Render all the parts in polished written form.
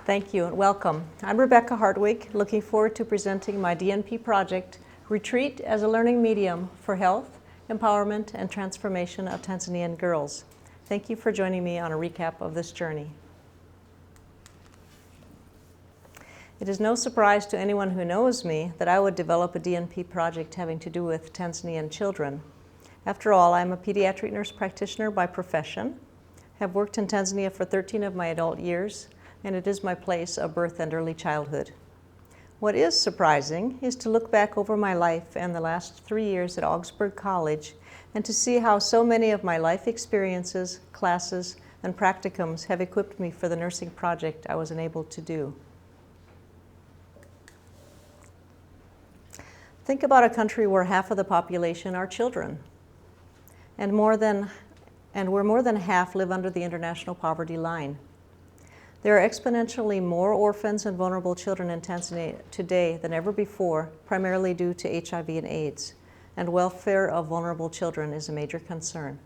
Thank you and welcome. I'm Rebecca Hartwig, looking forward to presenting my DNP project, Retreat as a Learning Medium for Health, Empowerment, and Transformation of Tanzanian Girls. Thank you for joining me on a recap of this journey. It is no surprise to anyone who knows me that I would develop a DNP project having to do with Tanzanian children. After all, I'm a pediatric nurse practitioner by profession, have worked in Tanzania for 13 of my adult years, and it is my place of birth and early childhood. What is surprising is to look back over my life and the last 3 years at Augsburg College and to see how so many of my life experiences, classes, and practicums have equipped me for the nursing project I was enabled to do. Think about a country where half of the population are children, and where more than half live under the international poverty line. There are exponentially more orphans and vulnerable children in Tanzania today than ever before, primarily due to HIV and AIDS, and welfare of vulnerable children is a major concern.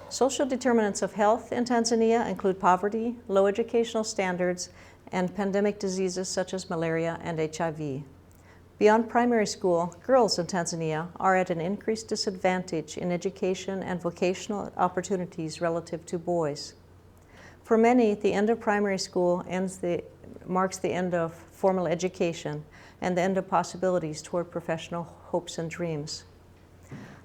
Social determinants of health in Tanzania include poverty, low educational standards, and pandemic diseases such as malaria and HIV. Beyond primary school, girls in Tanzania are at an increased disadvantage in education and vocational opportunities relative to boys. For many, the end of primary school marks the end of formal education and the end of possibilities toward professional hopes and dreams.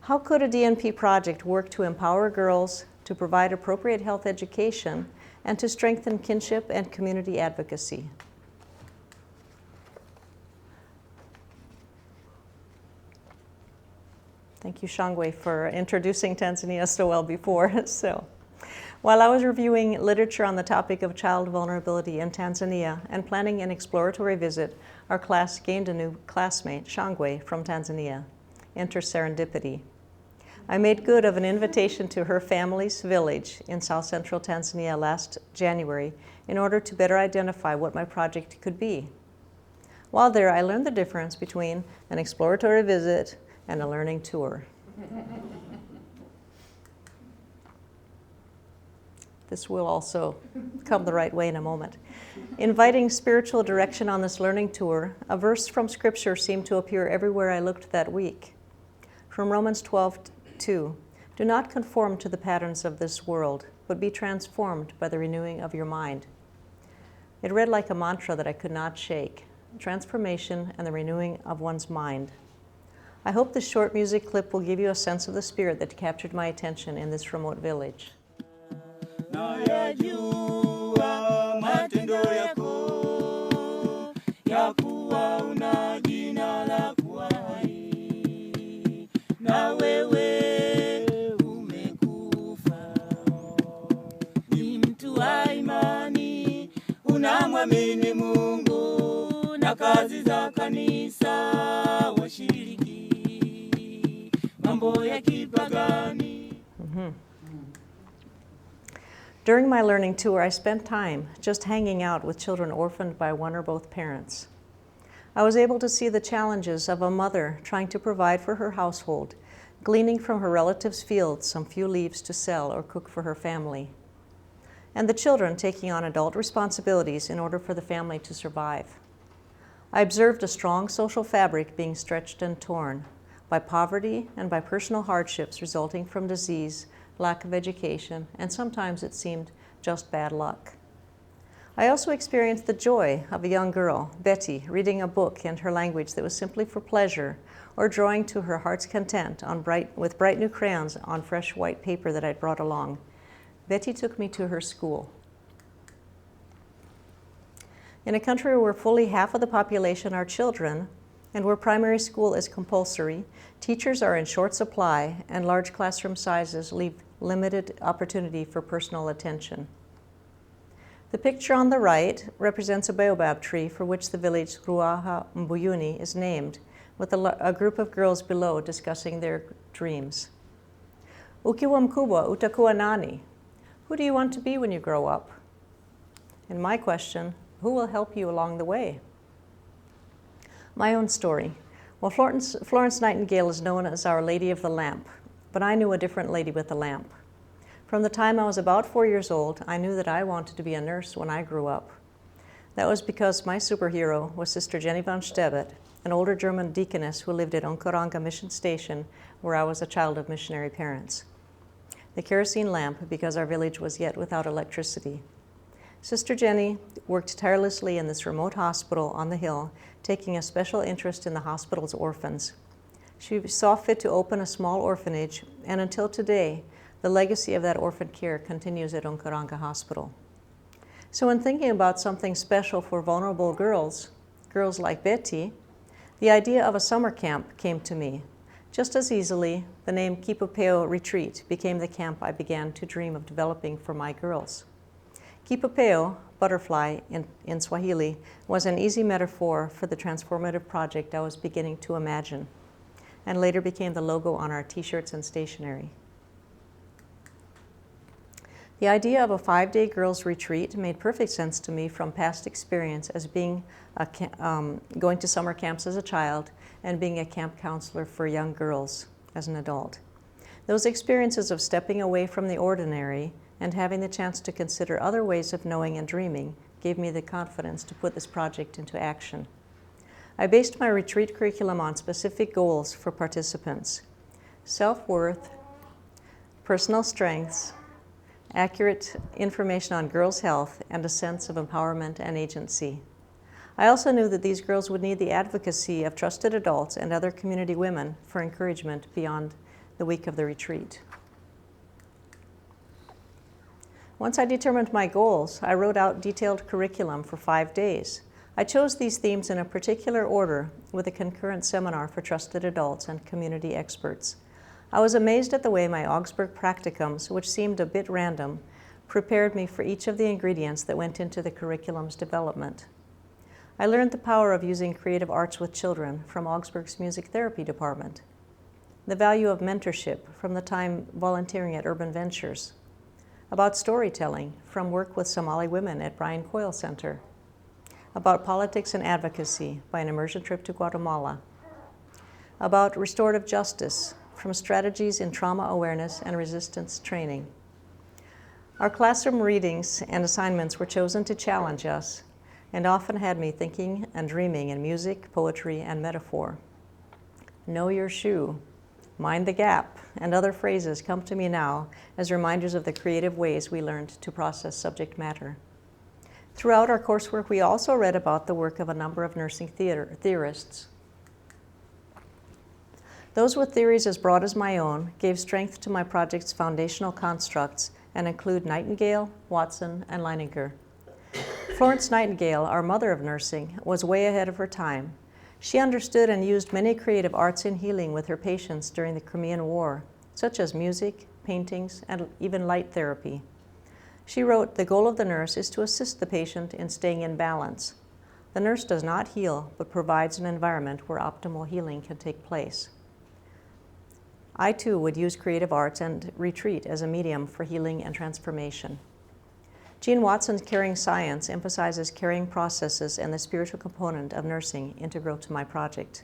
How could a DNP project work to empower girls, to provide appropriate health education, and to strengthen kinship and community advocacy? Thank you, Shangwe, for introducing Tanzania so well before. While I was reviewing literature on the topic of child vulnerability in Tanzania and planning an exploratory visit, our class gained a new classmate, Shangwe, from Tanzania. Enter serendipity. I made good of an invitation to her family's village in south central Tanzania last January in order to better identify what my project could be. While there, I learned the difference between an exploratory visit and a learning tour. This will also come the right way in a moment. Inviting spiritual direction on this learning tour, a verse from Scripture seemed to appear everywhere I looked that week. From Romans 12:2, "Do not conform to the patterns of this world, but be transformed by the renewing of your mind." It read like a mantra that I could not shake: transformation and the renewing of one's mind. I hope this short music clip will give you a sense of the spirit that captured my attention in this remote village. Nayajua matendo yako, ya kuwa una jina la kuwa hai, na wewe umekufa. Ni mtu wa imani, unamwamini Mungu, na kazi za kanisa washiriki mambo ya kipagani. During my learning tour, I spent time just hanging out with children orphaned by one or both parents. I was able to see the challenges of a mother trying to provide for her household, gleaning from her relatives' fields some few leaves to sell or cook for her family, and the children taking on adult responsibilities in order for the family to survive. I observed a strong social fabric being stretched and torn by poverty and by personal hardships resulting from disease, lack of education, and sometimes it seemed just bad luck. I also experienced the joy of a young girl, Betty, reading a book in her language that was simply for pleasure, or drawing to her heart's content with bright new crayons on fresh white paper that I'd brought along. Betty took me to her school. In a country where fully half of the population are children, and where primary school is compulsory, teachers are in short supply, and large classroom sizes leave limited opportunity for personal attention. The picture on the right represents a baobab tree for which the village Ruaha Mbuyuni is named, with a group of girls below discussing their dreams. Ukiwa mkubwa utakuwa nani? Who do you want to be when you grow up? And my question, who will help you along the way? My own story. Well, Florence Nightingale is known as Our Lady of the Lamp, but I knew a different lady with a lamp. From the time I was about 4 years old, I knew that I wanted to be a nurse when I grew up. That was because my superhero was Sister Jenny von Stebet, an older German deaconess who lived at Onkaronga Mission Station, where I was a child of missionary parents. The kerosene lamp, because our village was yet without electricity. Sister Jenny worked tirelessly in this remote hospital on the hill, taking a special interest in the hospital's orphans. She saw fit to open a small orphanage, and until today, the legacy of that orphan care continues at Onkaronga Hospital. So when thinking about something special for vulnerable girls like Betty, the idea of a summer camp came to me. Just as easily, the name Kipupeo Retreat became the camp I began to dream of developing for my girls. Kipupeo, butterfly in Swahili, was an easy metaphor for the transformative project I was beginning to imagine, and later became the logo on our t-shirts and stationery. The idea of a 5-day girls' retreat made perfect sense to me from past experience as being going to summer camps as a child and being a camp counselor for young girls as an adult. Those experiences of stepping away from the ordinary and having the chance to consider other ways of knowing and dreaming gave me the confidence to put this project into action. I based my retreat curriculum on specific goals for participants: self-worth, personal strengths, accurate information on girls' health, and a sense of empowerment and agency. I also knew that these girls would need the advocacy of trusted adults and other community women for encouragement beyond the week of the retreat. Once I determined my goals, I wrote out detailed curriculum for 5 days. I chose these themes in a particular order with a concurrent seminar for trusted adults and community experts. I was amazed at the way my Augsburg practicums, which seemed a bit random, prepared me for each of the ingredients that went into the curriculum's development. I learned the power of using creative arts with children from Augsburg's music therapy department, the value of mentorship from the time volunteering at Urban Ventures, about storytelling from work with Somali women at Brian Coyle Center, about politics and advocacy by an immersion trip to Guatemala, about restorative justice from strategies in trauma awareness and resistance training. Our classroom readings and assignments were chosen to challenge us and often had me thinking and dreaming in music, poetry, and metaphor. Know your shoe, mind the gap, and other phrases come to me now as reminders of the creative ways we learned to process subject matter. Throughout our coursework, we also read about the work of a number of nursing theorists. Those with theories as broad as my own gave strength to my project's foundational constructs and include Nightingale, Watson, and Leininger. Florence Nightingale, our mother of nursing, was way ahead of her time. She understood and used many creative arts in healing with her patients during the Crimean War, such as music, paintings, and even light therapy. She wrote, "The goal of the nurse is to assist the patient in staying in balance. The nurse does not heal, but provides an environment where optimal healing can take place." I too would use creative arts and retreat as a medium for healing and transformation. Jean Watson's Caring Science emphasizes caring processes and the spiritual component of nursing integral to my project.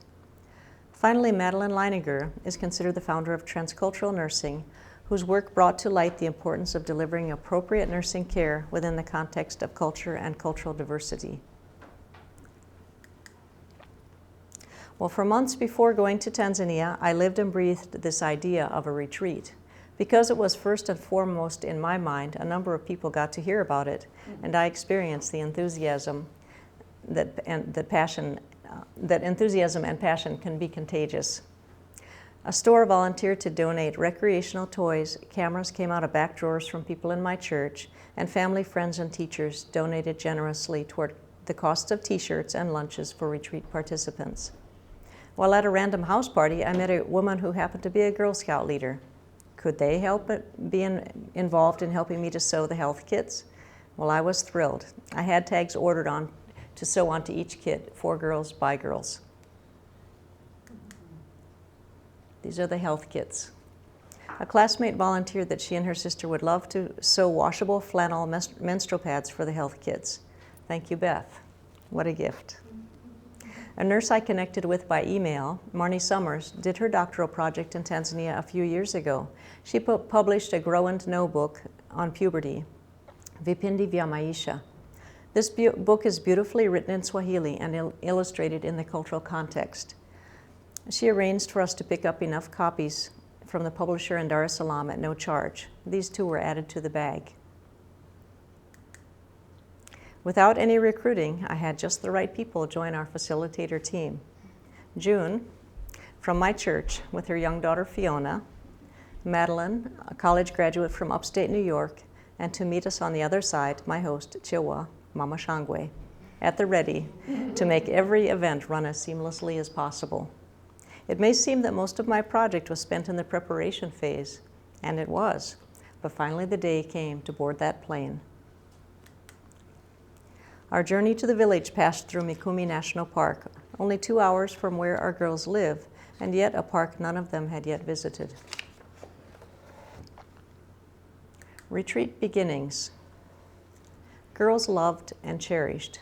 Finally, Madeline Leininger is considered the founder of transcultural nursing, whose work brought to light the importance of delivering appropriate nursing care within the context of culture and cultural diversity. Well, for months before going to Tanzania, I lived and breathed this idea of a retreat. Because it was first and foremost in my mind, a number of people got to hear about it, and I experienced the enthusiasm that enthusiasm and passion can be contagious. A store volunteered to donate recreational toys, cameras came out of back drawers from people in my church, and family, friends, and teachers donated generously toward the costs of t-shirts and lunches for retreat participants. While at a random house party, I met a woman who happened to be a Girl Scout leader. Could they help be involved in helping me to sew the health kits? Well, I was thrilled. I had tags ordered on to sew onto each kit, for girls, by girls. These are the health kits. A classmate volunteered that she and her sister would love to sew washable flannel menstrual pads for the health kits. Thank you, Beth. What a gift. A nurse I connected with by email, Marnie Summers, did her doctoral project in Tanzania a few years ago. She published a Grow and Know book on puberty, Vipindi vya Maisha. This book is beautifully written in Swahili and illustrated in the cultural context. She arranged for us to pick up enough copies from the publisher in Dar es Salaam at no charge. These two were added to the bag. Without any recruiting, I had just the right people join our facilitator team. June, from my church, with her young daughter Fiona, Madeline, a college graduate from upstate New York, and to meet us on the other side, my host, Chiwa, Mama Shangwe, at the ready to make every event run as seamlessly as possible. It may seem that most of my project was spent in the preparation phase, and it was, but finally the day came to board that plane. Our journey to the village passed through Mikumi National Park, only 2 hours from where our girls live, and yet a park none of them had yet visited. Retreat beginnings. Girls loved and cherished.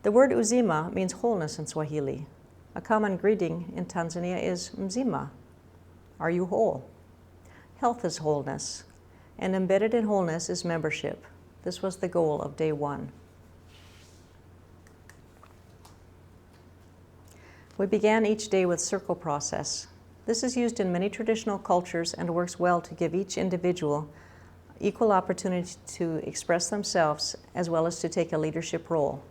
The word uzima means wholeness in Swahili. A common greeting in Tanzania is mzima. Are you whole? Health is wholeness, and embedded in wholeness is membership. This was the goal of day one. We began each day with circle process. This is used in many traditional cultures and works well to give each individual equal opportunity to express themselves as well as to take a leadership role.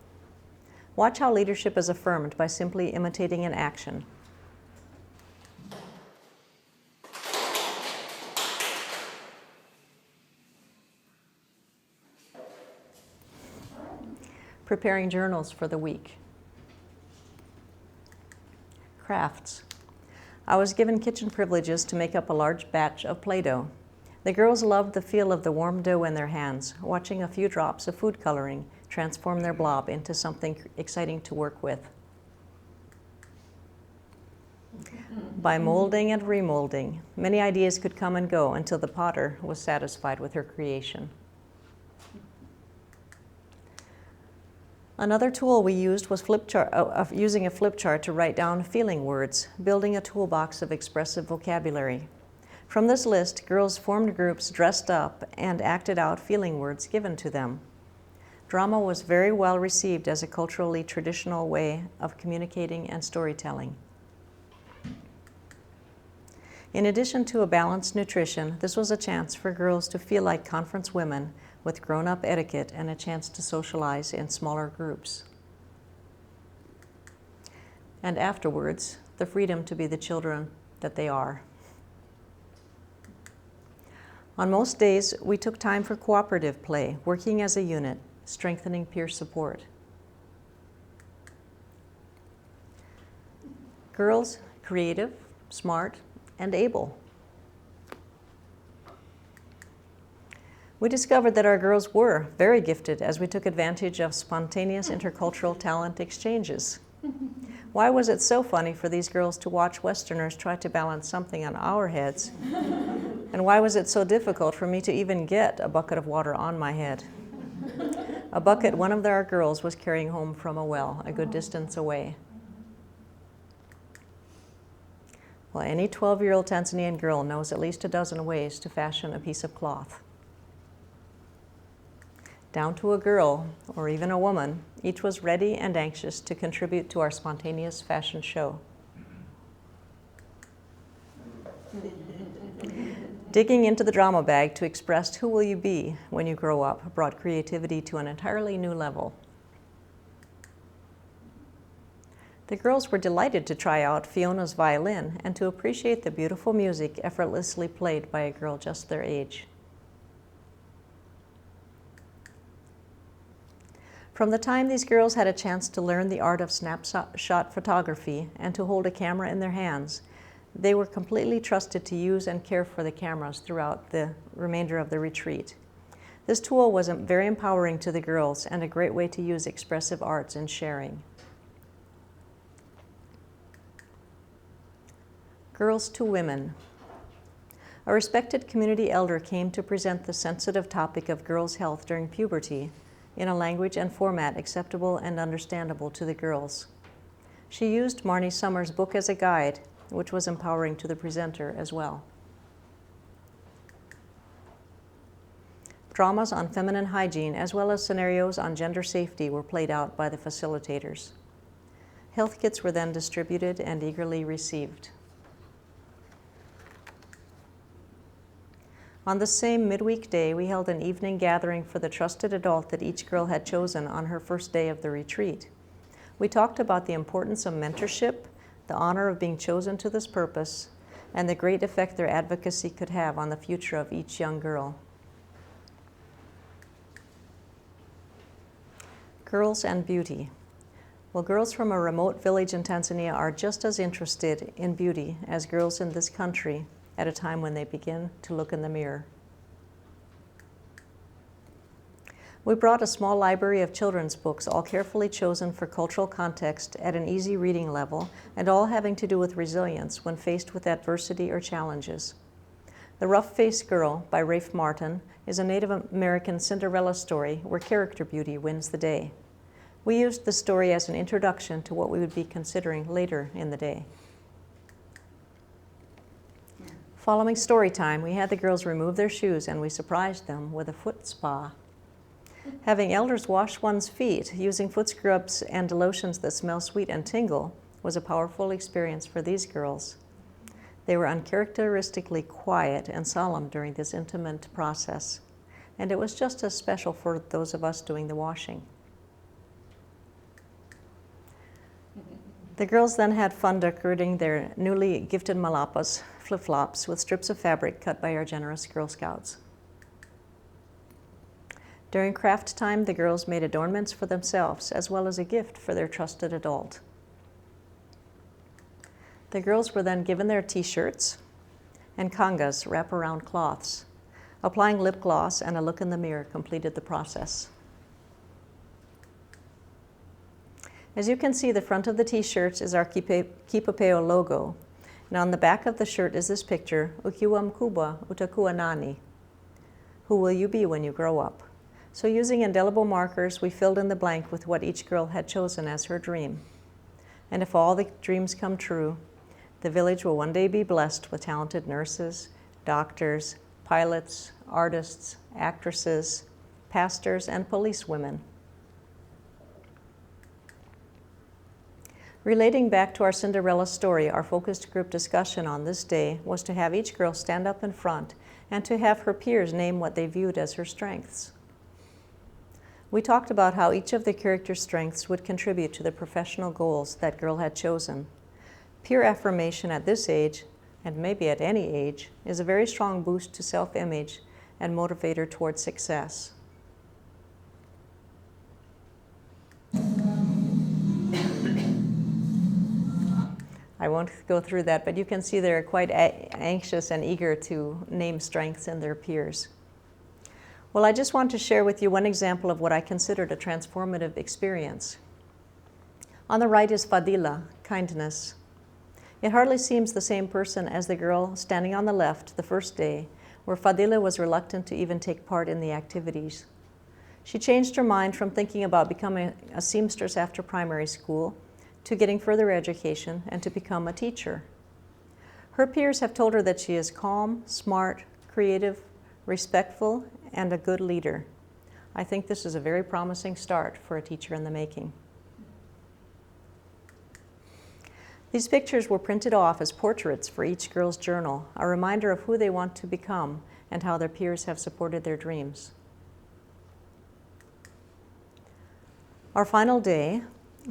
Watch how leadership is affirmed by simply imitating an action. Preparing journals for the week. Crafts. I was given kitchen privileges to make up a large batch of Play-Doh. The girls loved the feel of the warm dough in their hands, watching a few drops of food coloring transform their blob into something exciting to work with. By molding and remolding, many ideas could come and go until the potter was satisfied with her creation. Another tool we used was using a flip chart to write down feeling words, building a toolbox of expressive vocabulary. From this list, girls formed groups, dressed up, and acted out feeling words given to them. Drama was very well received as a culturally traditional way of communicating and storytelling. In addition to a balanced nutrition, this was a chance for girls to feel like conference women with grown-up etiquette and a chance to socialize in smaller groups. And afterwards, the freedom to be the children that they are. On most days, we took time for cooperative play, working as a unit, strengthening peer support. Girls, creative, smart, and able. We discovered that our girls were very gifted as we took advantage of spontaneous intercultural talent exchanges. Why was it so funny for these girls to watch Westerners try to balance something on our heads? And why was it so difficult for me to even get a bucket of water on my head? A bucket one of our girls was carrying home from a well a good distance away. Well, any 12-year-old Tanzanian girl knows at least a dozen ways to fashion a piece of cloth. Down to a girl, or even a woman, each was ready and anxious to contribute to our spontaneous fashion show. Digging into the drama bag to express who will you be when you grow up brought creativity to an entirely new level. The girls were delighted to try out Fiona's violin and to appreciate the beautiful music effortlessly played by a girl just their age. From the time these girls had a chance to learn the art of snapshot photography and to hold a camera in their hands, they were completely trusted to use and care for the cameras throughout the remainder of the retreat. This tool was very empowering to the girls and a great way to use expressive arts in sharing. Girls to Women. A respected community elder came to present the sensitive topic of girls' health during puberty in a language and format acceptable and understandable to the girls. She used Marnie Summers' book as a guide, which was empowering to the presenter as well. Dramas on feminine hygiene, as well as scenarios on gender safety, were played out by the facilitators. Health kits were then distributed and eagerly received. On the same midweek day, we held an evening gathering for the trusted adult that each girl had chosen on her first day of the retreat. We talked about the importance of mentorship, the honor of being chosen to this purpose, and the great effect their advocacy could have on the future of each young girl. Girls and beauty. Well, girls from a remote village in Tanzania are just as interested in beauty as girls in this country at a time when they begin to look in the mirror. We brought a small library of children's books, all carefully chosen for cultural context at an easy reading level, and all having to do with resilience when faced with adversity or challenges. The Rough-Faced Girl by Rafe Martin is a Native American Cinderella story where character beauty wins the day. We used the story as an introduction to what we would be considering later in the day. Following story time, we had the girls remove their shoes and we surprised them with a foot spa. Having elders wash one's feet using foot scrubs and lotions that smell sweet and tingle was a powerful experience for these girls. They were uncharacteristically quiet and solemn during this intimate process, and it was just as special for those of us doing the washing. The girls then had fun decorating their newly gifted malapas, flip-flops, with strips of fabric cut by our generous Girl Scouts. During craft time, the girls made adornments for themselves as well as a gift for their trusted adult. The girls were then given their t-shirts and kangas, wraparound cloths. Applying lip gloss and a look in the mirror completed the process. As you can see, the front of the t-shirts is our Kipapeo logo. And on the back of the shirt is this picture, Ukiwa Mkubwa Utakuwa Nani? Who will you be when you grow up? So using indelible markers, we filled in the blank with what each girl had chosen as her dream. And if all the dreams come true, the village will one day be blessed with talented nurses, doctors, pilots, artists, actresses, pastors, and policewomen. Relating back to our Cinderella story, our focused group discussion on this day was to have each girl stand up in front and to have her peers name what they viewed as her strengths. We talked about how each of the character strengths would contribute to the professional goals that girl had chosen. Peer affirmation at this age, and maybe at any age, is a very strong boost to self-image and motivator towards success. I won't go through that, but you can see they're quite anxious and eager to name strengths in their peers. Well, I just want to share with you one example of what I considered a transformative experience. On the right is Fadila, kindness. It hardly seems the same person as the girl standing on the left the first day, where Fadila was reluctant to even take part in the activities. She changed her mind from thinking about becoming a seamstress after primary school to getting further education and to become a teacher. Her peers have told her that she is calm, smart, creative, respectful, and a good leader. I think this is a very promising start for a teacher in the making. These pictures were printed off as portraits for each girl's journal, a reminder of who they want to become and how their peers have supported their dreams. Our final day,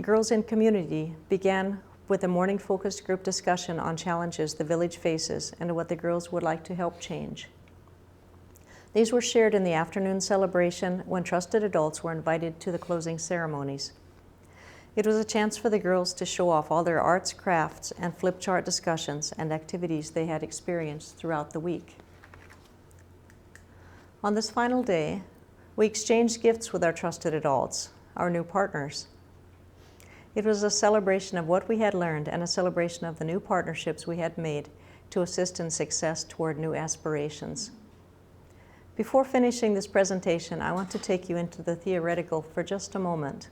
Girls in Community, began with a morning focused group discussion on challenges the village faces and what the girls would like to help change. These were shared in the afternoon celebration when trusted adults were invited to the closing ceremonies. It was a chance for the girls to show off all their arts, crafts, and flip chart discussions and activities they had experienced throughout the week. On this final day, we exchanged gifts with our trusted adults, our new partners. It was a celebration of what we had learned and a celebration of the new partnerships we had made to assist in success toward new aspirations. Before finishing this presentation, I want to take you into the theoretical for just a moment,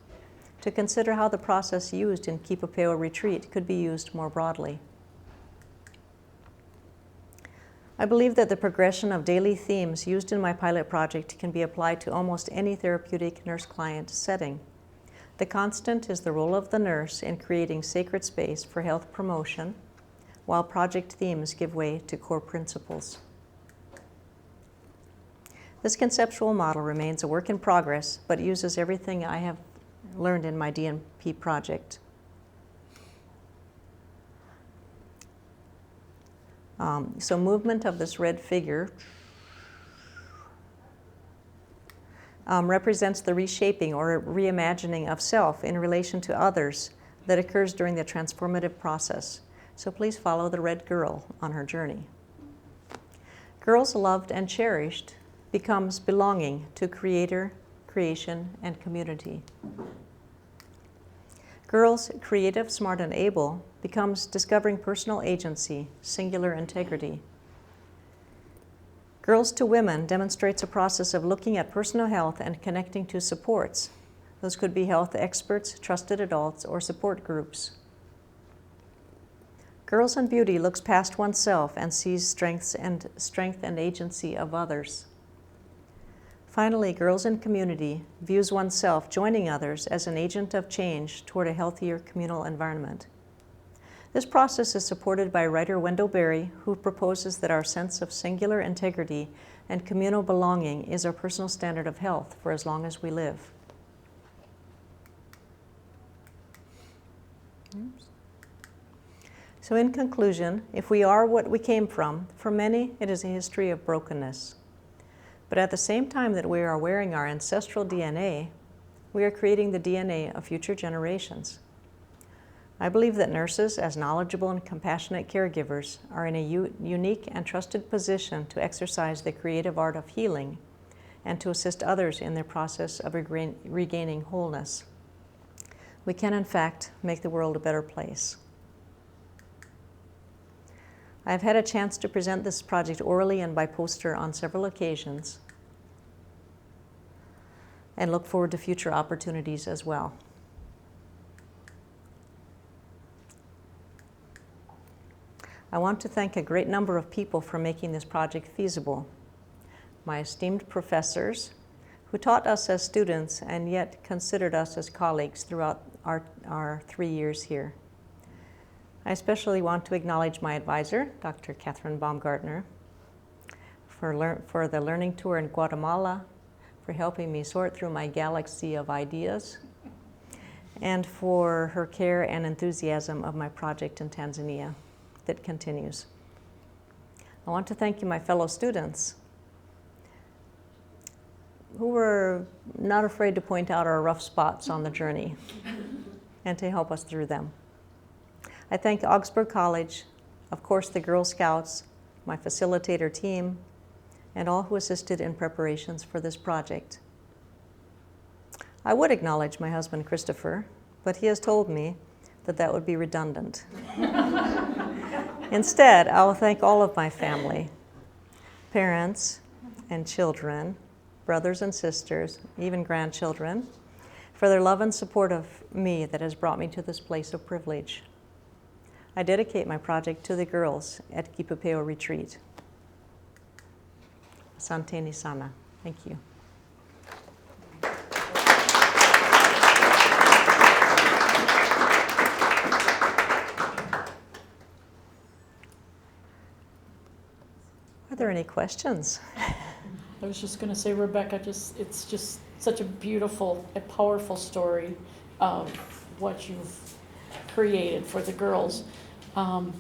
to consider how the process used in Kipupeo Retreat could be used more broadly. I believe that the progression of daily themes used in my pilot project can be applied to almost any therapeutic nurse-client setting. The constant is the role of the nurse in creating sacred space for health promotion, while project themes give way to core principles. This conceptual model remains a work in progress, but uses everything I have learned in my DNP project. So movement of this red figure represents the reshaping or reimagining of self in relation to others that occurs during the transformative process. So please follow the red girl on her journey. Girls loved and cherished becomes belonging to creator, creation, and community. Girls creative, smart, and able becomes discovering personal agency, singular integrity. Girls to Women demonstrates a process of looking at personal health and connecting to supports. Those could be health experts, trusted adults, or support groups. Girls and Beauty looks past oneself and sees strength and agency of others. Finally, Girls in Community views oneself joining others as an agent of change toward a healthier communal environment. This process is supported by writer Wendell Berry, who proposes that our sense of singular integrity and communal belonging is our personal standard of health for as long as we live. So in conclusion, if we are what we came from, for many it is a history of brokenness. But at the same time that we are wearing our ancestral DNA, we are creating the DNA of future generations. I believe that nurses, as knowledgeable and compassionate caregivers, are in a unique and trusted position to exercise the creative art of healing and to assist others in their process of regaining wholeness. We can, in fact, make the world a better place. I have had a chance to present this project orally and by poster on several occasions, and look forward to future opportunities as well. I want to thank a great number of people for making this project feasible. My esteemed professors, who taught us as students and yet considered us as colleagues throughout our 3 years here. I especially want to acknowledge my advisor, Dr. Catherine Baumgartner, for the learning tour in Guatemala, for helping me sort through my galaxy of ideas, and for her care and enthusiasm of my project in Tanzania that continues. I want to thank you, my fellow students, who were not afraid to point out our rough spots on the journey and to help us through them. I thank Augsburg College, of course the Girl Scouts, my facilitator team, and all who assisted in preparations for this project. I would acknowledge my husband Christopher, but he has told me that that would be redundant. Instead, I will thank all of my family, parents and children, brothers and sisters, even grandchildren, for their love and support of me that has brought me to this place of privilege. I dedicate my project to the girls at Kipupeo Retreat. Asante ni sana. Thank you. Are there any questions? I was just going to say, Rebecca, it's just such a beautiful, a powerful story of what you've created for the girls. Do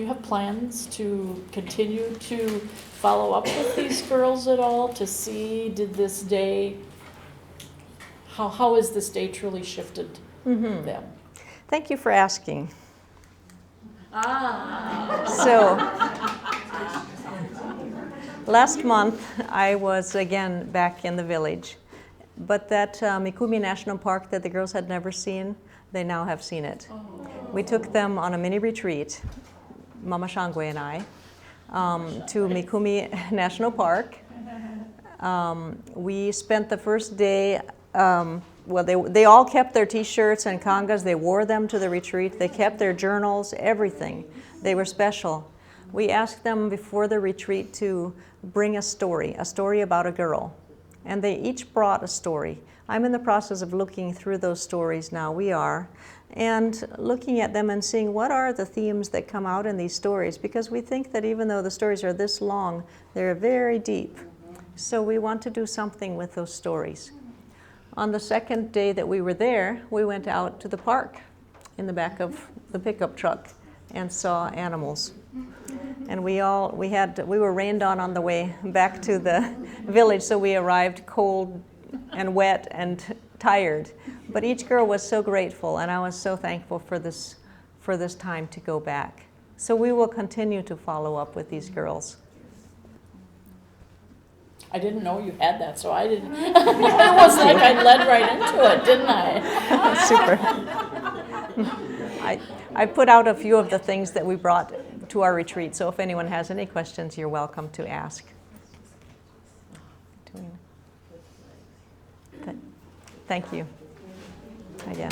you have plans to continue to follow up with these girls at all to see, did this day, how has this day truly shifted them? Thank you for asking. So, last month I was again back in the village, but that Mikumi National Park that the girls had never seen, they now have seen it. We took them on a mini retreat, Mama Shangwe and I, to Mikumi National Park. We spent the first day well, they all kept their T-shirts and congas. They wore them to the retreat. They kept their journals, everything. They were special. We asked them before the retreat to bring a story about a girl. And they each brought a story. I'm in the process of looking through those stories now, we are, and looking at them and seeing what are the themes that come out in these stories, because we think that even though the stories are this long, they're very deep. So we want to do something with those stories. On the second day that we were there, we went out to the park in the back of the pickup truck and saw animals. And we were rained on the way back to the village, so we arrived cold and wet and tired. But each girl was so grateful, and I was so thankful for this time to go back. So we will continue to follow up with these girls. I didn't know you had that, so I didn't. It was like I led right into it, didn't I? Super. I put out a few of the things that we brought to our retreat, so if anyone has any questions, you're welcome to ask. Thank you again.